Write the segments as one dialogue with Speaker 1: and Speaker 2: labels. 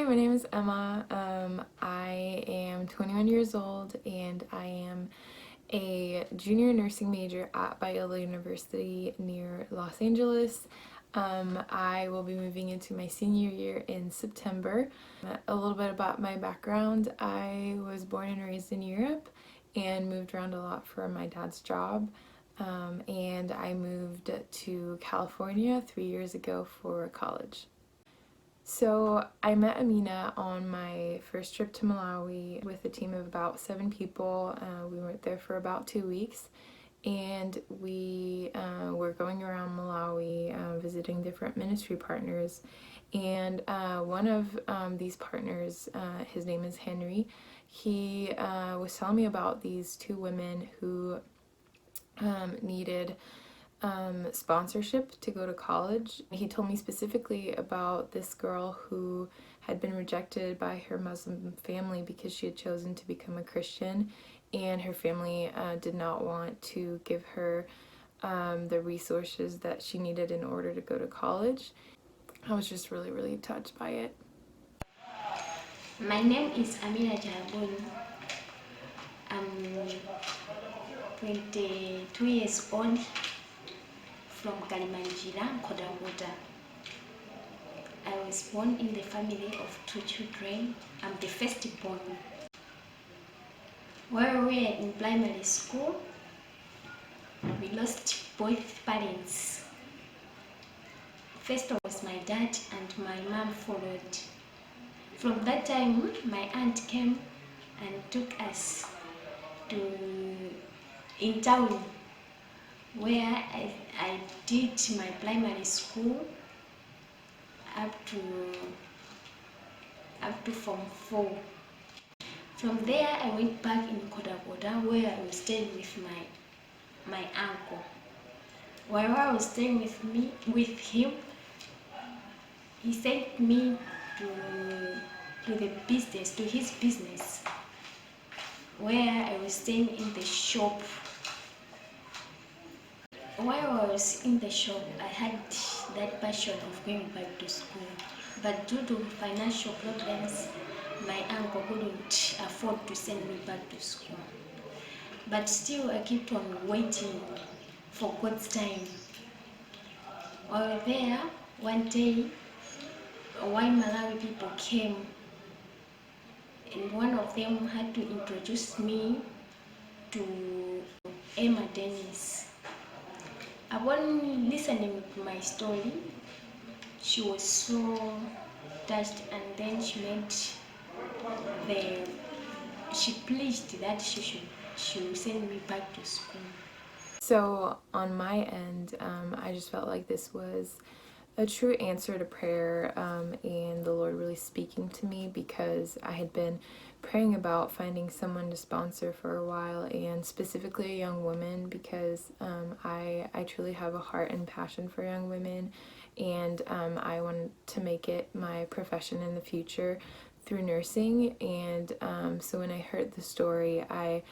Speaker 1: Hi, my name is Emma. I am 21 years old and I am a junior nursing major at Biola University near Los Angeles. I will be moving into my senior year in September. A little bit about my background. I was born and raised in Europe and moved around a lot for my dad's job. And I moved to California 3 years ago for college. So I met Amina on my first trip to Malawi with a team of about 7 people. We went there for about 2 weeks, and we were going around Malawi visiting different ministry partners. And one of these partners, his name is Henry, he was telling me about these two women who needed sponsorship to go to college. He told me specifically about this girl who had been rejected by her Muslim family because she had chosen to become a Christian, and her family did not want to give her the resources that she needed in order to go to college. I was just really touched by it.
Speaker 2: My name is Amina. I'm 22 years old from Kalimanjira, Kodagoda. I was born in the family of 2 children. I'm the firstborn. While we were in primary school, we lost both parents. First was my dad and my mom followed. From that time, my aunt came and took us to in town where I did my primary school up to Form 4. From there I went back in Kodagoda where I was staying with my uncle. While I was staying with him, he sent me to his business where I was staying in the shop. While I was in the shop, I had that passion of going back to school, but due to financial problems, my uncle couldn't afford to send me back to school. But still, I kept on waiting for God's time. While there, one day, Y-Malawi people came, and one of them had to introduce me to Emma Dennis. Upon listening to my story, she was so touched, and then she pledged that she would send me back to school.
Speaker 1: So on my end, I just felt like this was a true answer to prayer, and the Lord really speaking to me, because I had been praying about finding someone to sponsor for a while, and specifically a young woman, because I truly have a heart and passion for young women, and I wanted to make it my profession in the future through nursing. And so when I heard the story, I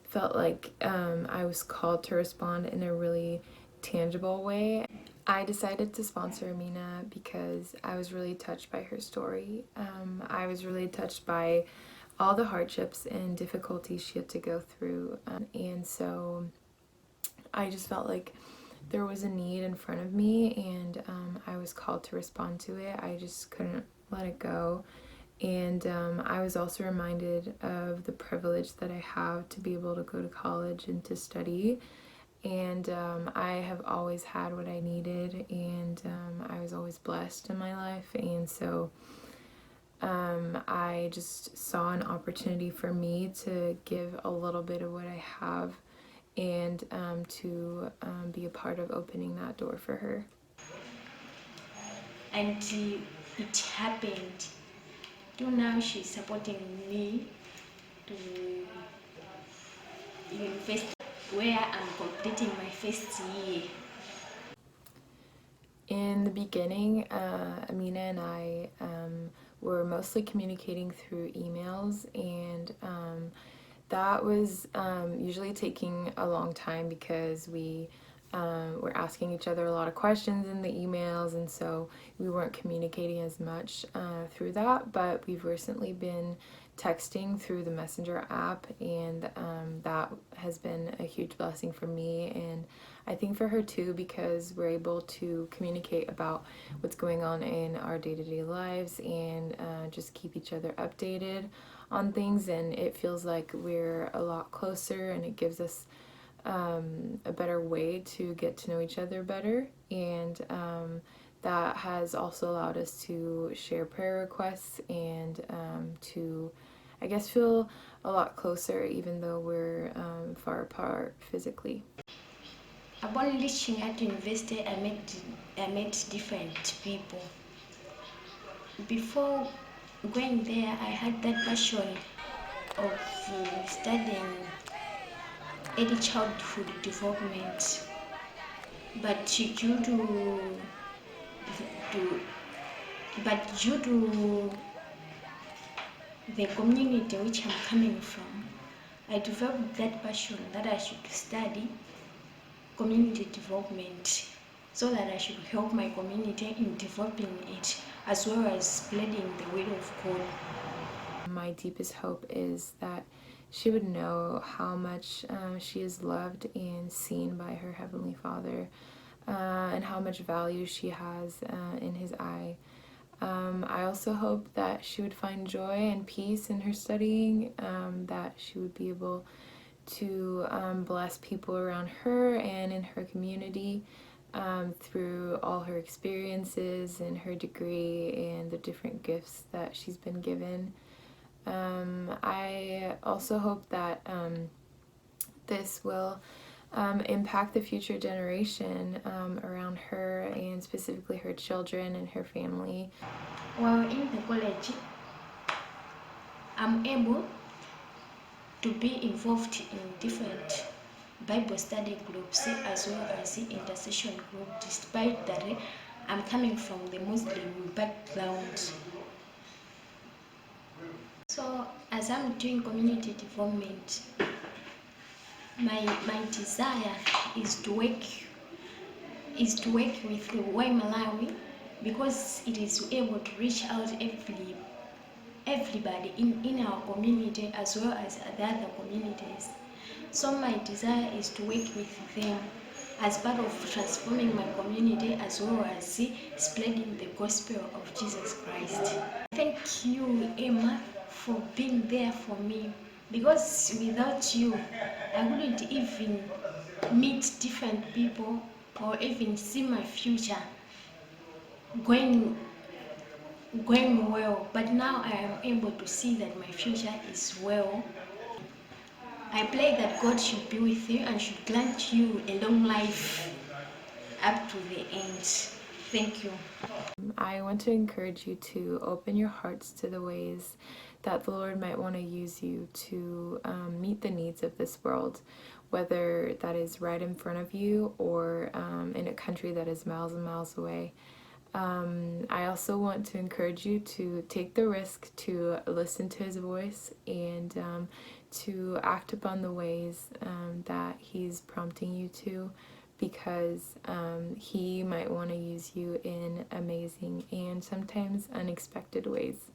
Speaker 1: felt like I was called to respond in a really tangible way. I decided to sponsor Amina because I was really touched by her story. I was really touched by all the hardships and difficulties she had to go through, and so I just felt like there was a need in front of me, and I was called to respond to it. I just couldn't let it go. And I was also reminded of the privilege that I have to be able to go to college and to study. And I have always had what I needed, and I was always blessed in my life. And so I just saw an opportunity for me to give a little bit of what I have, and to be a part of opening that door for her.
Speaker 2: And it happened. Till now, she's supporting me to university where I'm completing my first year.
Speaker 1: In the beginning, Amina and I were mostly communicating through emails, and that was usually taking a long time because we we're asking each other a lot of questions in the emails, and so we weren't communicating as much through that. But we've recently been texting through the Messenger app, and that has been a huge blessing for me, and I think for her too, because we're able to communicate about what's going on in our day-to-day lives and just keep each other updated on things, and it feels like we're a lot closer, and it gives us a better way to get to know each other better. And that has also allowed us to share prayer requests and to, I guess, feel a lot closer even though we're far apart physically.
Speaker 2: Upon reaching at university, I met different people. Before going there, I had that passion of studying early childhood development, but to due to the community which I'm coming from, I developed that passion that I should study community development so that I should help my community in developing it as well as spreading the word of God.
Speaker 1: My deepest hope is that she would know how much she is loved and seen by her Heavenly Father, and how much value she has in His eye. I also hope that she would find joy and peace in her studying, that she would be able to bless people around her and in her community through all her experiences and her degree and the different gifts that she's been given. I also hope that this will impact the future generation around her, and specifically her children and her family.
Speaker 2: While in the college, I'm able to be involved in different Bible study groups as well as intercession group, despite that I'm coming from the Muslim background. So as I'm doing community development, my desire is to work with Y-Malawi, because it is able to reach out everybody in our community as well as the other communities. So my desire is to work with them as part of transforming my community as well as spreading the gospel of Jesus Christ. Thank you, Emma, for being there for me, because without you, I wouldn't even meet different people or even see my future going well. But now I am able to see that my future is well. I pray that God should be with you and should grant you a long life up to the end. Thank you.
Speaker 1: I want to encourage you to open your hearts to the ways that the Lord might want to use you to meet the needs of this world, whether that is right in front of you or in a country that is miles and miles away. I also want to encourage you to take the risk to listen to His voice and to act upon the ways that He's prompting you to, because He might want to use you in amazing and sometimes unexpected ways.